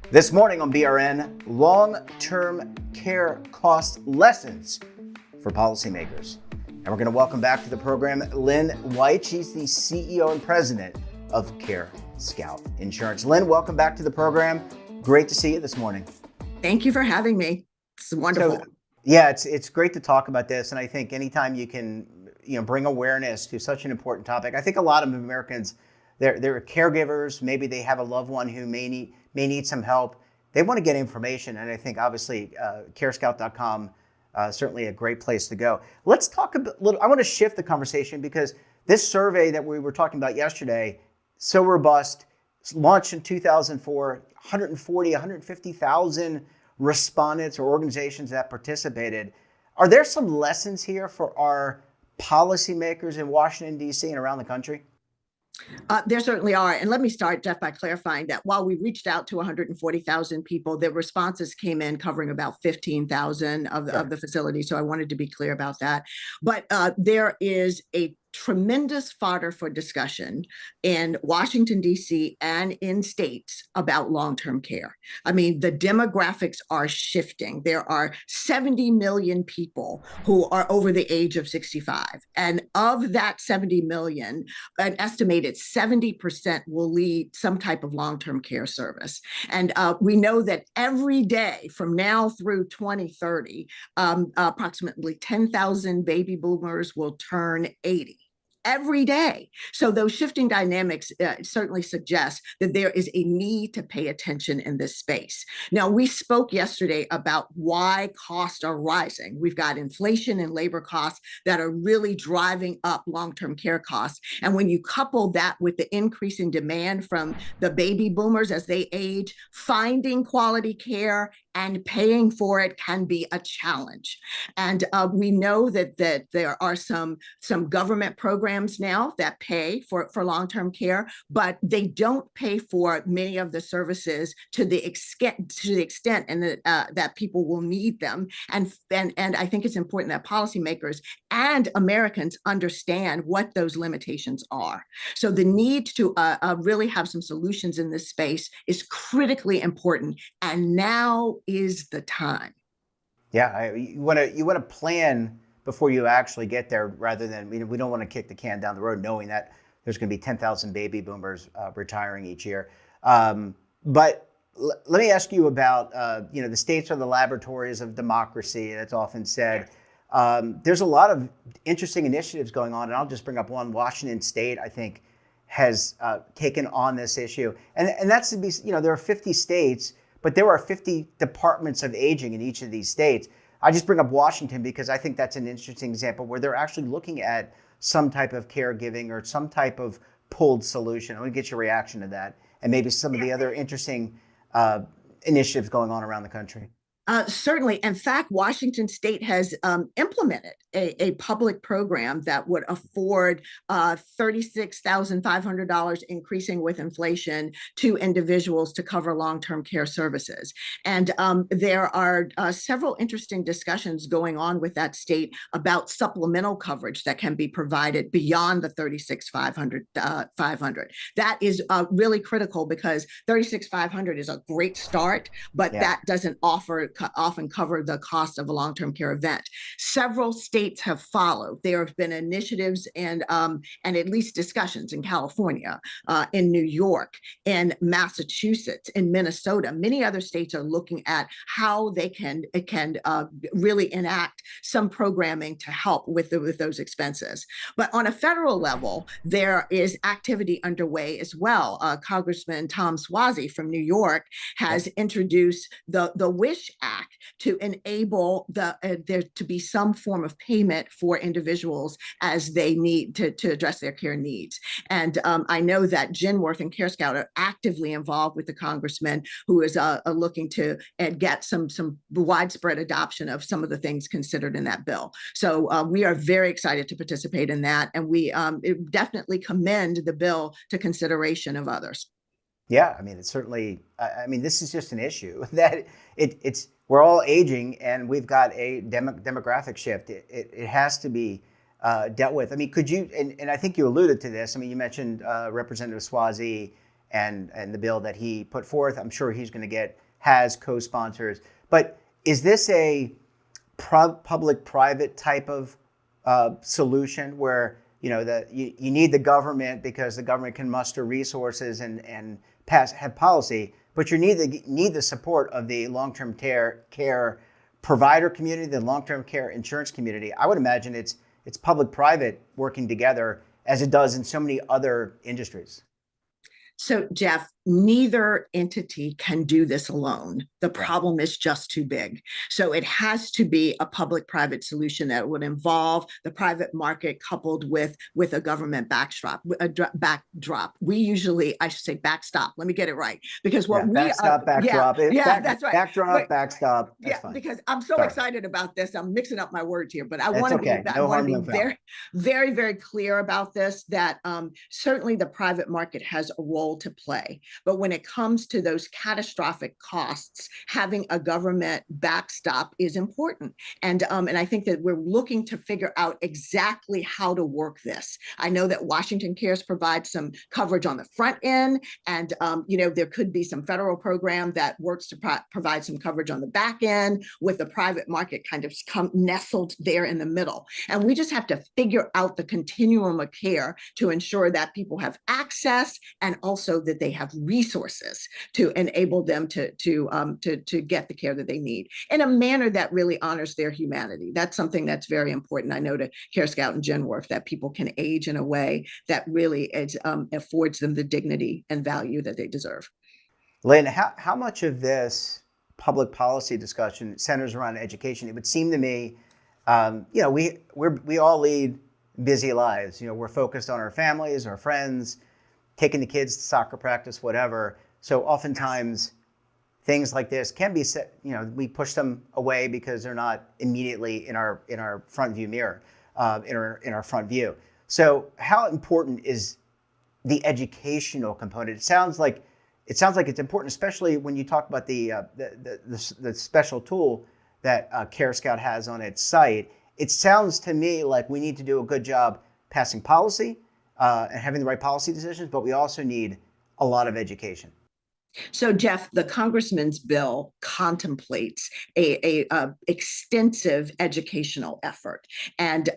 This morning on BRN, long-term care cost lessons for policymakers. And we're going to welcome back to the program Lynn White. She's the CEO and president of CareScout Insurance. Lynn, welcome back to the program. Great to see you this morning. Thank you for having me. It's wonderful. It's great to talk about this. And I think anytime you can, bring awareness to such an important topic. I think a lot of Americans, they're caregivers. Maybe they have a loved one who may need some help. They want to get information, and I think obviously CareScout.com certainly a great place to go. Let's talk a little. I want to shift the conversation because this survey that we were talking about yesterday, so robust, launched in 2004, 150,000 respondents or organizations that participated. Are there some lessons here for our policymakers in Washington, D.C. and around the country? There certainly are. And let me start, Jeff, by clarifying that while we reached out to 140,000 people, the responses came in covering about 15,000 of the facilities. So I wanted to be clear about that. But there is a tremendous fodder for discussion in Washington, D.C. and in states about long-term care. I mean, the demographics are shifting. There are 70 million people who are over the age of 65. And of that 70 million, an estimated 70% will need some type of long-term care service. And we know that every day from now through 2030, approximately 10,000 baby boomers will turn 80. Every day. So those shifting dynamics certainly suggest that there is a need to pay attention in this space. Now, we spoke yesterday about why costs are rising. We've got inflation and labor costs that are really driving up long-term care costs. And when you couple that with the increasing demand from the baby boomers as they age, finding quality care and paying for it can be a challenge. And we know that there are some government programs now that pay for long-term care, but they don't pay for many of the services to the extent and that people will need them. And I think it's important that policymakers and Americans understand what those limitations are. So the need to really have some solutions in this space is critically important, and now is the time. Yeah, you want to plan before you actually get there, rather than we don't want to kick the can down the road, knowing that there's going to be 10,000 baby boomers retiring each year. But let me ask you about the states are the laboratories of democracy. That's often said. There's a lot of interesting initiatives going on, and I'll just bring up one. Washington State, I think, has taken on this issue, and that's to be there are 50 states. But there are 50 departments of aging in each of these states. I just bring up Washington because I think that's an interesting example where they're actually looking at some type of caregiving or some type of pooled solution. I want to get your reaction to that and maybe some of the other interesting initiatives going on around the country. Certainly. In fact, Washington State has implemented a public program that would afford $36,500 increasing with inflation to individuals to cover long-term care services. And there are several interesting discussions going on with that state about supplemental coverage that can be provided beyond the $36,500. That is really critical because $36,500 is a great start, but that doesn't often cover the cost of a long-term care event. Several states have followed. There have been initiatives and at least discussions in California, in New York, in Massachusetts, in Minnesota. Many other states are looking at how they can really enact some programming to help with those expenses. But on a federal level, there is activity underway as well. Congressman Tom Suozzi from New York has introduced the WISH Act to enable there to be some form of payment for individuals as they need to address their care needs. And I know that Genworth and CareScout are actively involved with the congressman who is looking to get some widespread adoption of some of the things considered in that bill. So we are very excited to participate in that, and we definitely commend the bill to consideration of others. Yeah, I mean, it's certainly, this is just an issue that we're all aging and we've got a demographic shift. It has to be dealt with. I mean, could you, and I think you alluded to this, I mean, you mentioned Representative Swazi and the bill that he put forth. I'm sure he's going to has co-sponsors. But is this a public-private type of solution where, you know, that you need the government because the government can muster resources and have policy, but you need the support of the long-term care provider community, the long-term care insurance community? I would imagine it's public-private working together as it does in so many other industries. So, Jeff, neither entity can do this alone. The Yeah. problem is just too big. So it has to be a public-private solution that would involve the private market coupled with a government backdrop. We usually, I should say backstop. Let me get it right. Because what backstop, backdrop. That's right. Backdrop, backstop. That's fine. Because I'm so excited about this. I'm mixing up my words here, but I want to okay. be very, very, very clear about this, that certainly the private market has a role to play. But when it comes to those catastrophic costs, having a government backstop is important. And I think that we're looking to figure out exactly how to work this. I know that Washington Cares provides some coverage on the front end, and there could be some federal program that works to provide some coverage on the back end, with the private market kind of nestled there in the middle. And we just have to figure out the continuum of care to ensure that people have access, and also that they have resources to enable them to get the care that they need in a manner that really honors their humanity. That's something that's very important. I know to CareScout and Genworth that people can age in a way that really affords them the dignity and value that they deserve. Lynn, how much of this public policy discussion centers around education? It would seem to me, we all lead busy lives. We're focused on our families, our friends, taking the kids to soccer practice, whatever. So oftentimes things like this can be set, we push them away because they're not immediately in our front view mirror, in our front view. So how important is the educational component? It sounds like it's important, especially when you talk about the special tool that CareScout has on its site. It sounds to me like we need to do a good job passing policy and having the right policy decisions, but we also need a lot of education. So, Jeff, the congressman's bill contemplates a extensive educational effort, and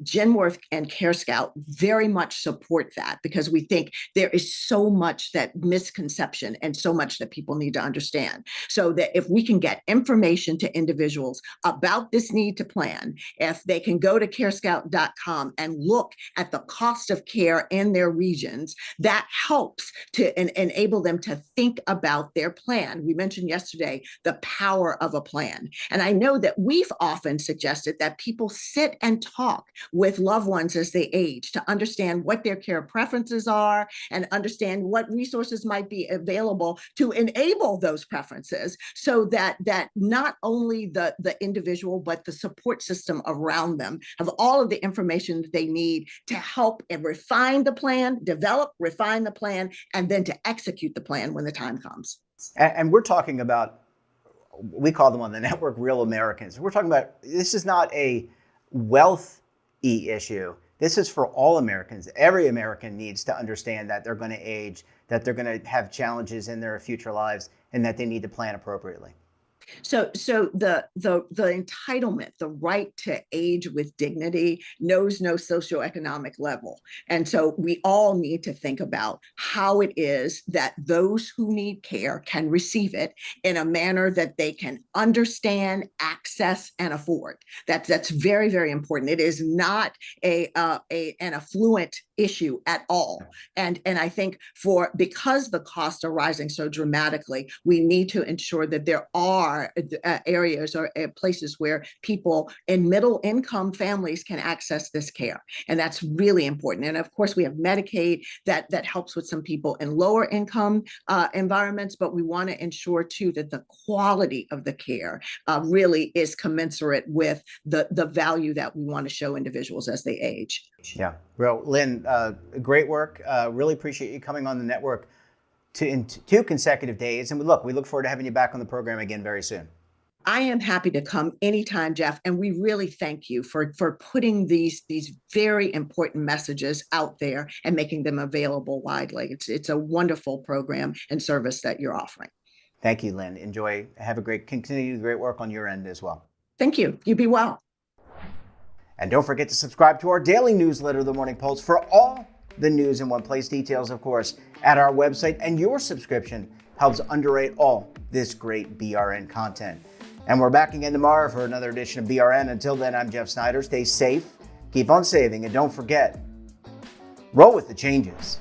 Genworth and CareScout very much support that, because we think there is so much that misconception and so much that people need to understand. So that if we can get information to individuals about this need to plan, if they can go to CareScout.com and look at the cost of care in their regions, that helps to enable them to think about their plan. We mentioned yesterday the power of a plan. And I know that we've often suggested that people sit and talk with loved ones as they age to understand what their care preferences are and understand what resources might be available to enable those preferences, so that not only the individual, but the support system around them have all of the information that they need to help and refine the plan, refine the plan, and then to execute the plan when the time comes. And we're talking about, we call them on the network, real Americans. We're talking about, this is not a wealthy issue. This is for all Americans. Every American needs to understand that they're going to age, that they're going to have challenges in their future lives, and that they need to plan appropriately. So the entitlement, the right to age with dignity, knows no socioeconomic level. And so we all need to think about how it is that those who need care can receive it in a manner that they can understand, access, and afford. That's very, very important. It is not an affluent issue at all. And I think because the costs are rising so dramatically, we need to ensure that there are areas or places where people in middle income families can access this care. And that's really important. And of course, we have Medicaid that helps with some people in lower income environments, but we want to ensure too that the quality of the care really is commensurate with the value that we want to show individuals as they age. Yeah. Well, Lynn, great work. Really appreciate you coming on the network in 2 consecutive days. And we look forward to having you back on the program again very soon. I am happy to come anytime, Jeff, and we really thank you for putting these very important messages out there and making them available widely. It's a wonderful program and service that you're offering. Thank you, Lynn. Enjoy. Have a continue great work on your end as well. Thank you. You be well. And don't forget to subscribe to our daily newsletter, The Morning Pulse, for all the news in one place. Details, of course, at our website. And your subscription helps underwrite all this great BRN content. And we're back again tomorrow for another edition of BRN. Until then, I'm Jeff Snyder. Stay safe, keep on saving, and don't forget, roll with the changes.